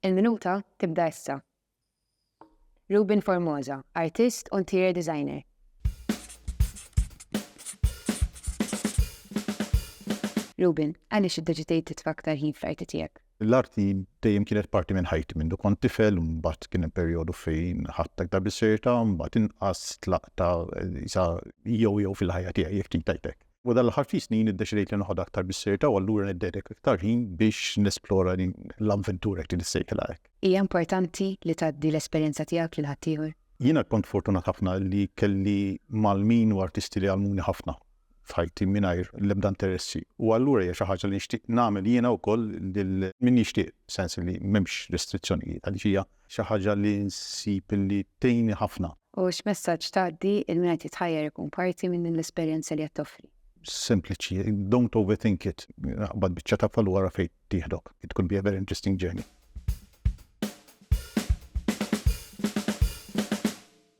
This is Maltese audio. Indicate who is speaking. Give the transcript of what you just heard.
Speaker 1: Il-minuta tibda issa. Ruben Formosa, artist u interior designer. Ruben, għaliex id-deġitejt titfaktar ħin fl-arti tiegħek?
Speaker 2: L-arti dejjem kienet parti minn ħajti minn kont tifel, mbagħad kien hemm perjodu fejn ħadd aktar bis-sirta, mbagħad inqas tlaqta isa jew fil-ħajja tiegħi jekk tajtek. U dal-aħħar ftit snin iddeċidejt li noħod aktar bis-sirta u allura niddedek aktar ħin biex nesplora l-avventura qed nissejħilha hekk.
Speaker 1: Hija importanti li tgħaddi l-esperjenza tiegħek lil ħaddieħor?
Speaker 2: Jiena kont fortunat ħafna li kelli mal-min u artisti li għalmuni ħafna f'ħajti mingħajr l-ebda interessi. U allura hija xi ħaġa li nixtieq nagħmel jiena wkoll min nixtieq sens li m'hemmx restrizzjonijiet għaliex hija xi ħaġa li nsib li tgħinni ħafna.
Speaker 1: U x'messaġġ tgħaddi il min qed jitħajjar ikun parti minn l-esperjenza li qed toffri?
Speaker 2: Sempliċi, don't overthink it. Bad biċċa ta' wara fejn tieħdok. It could be a very interesting journey.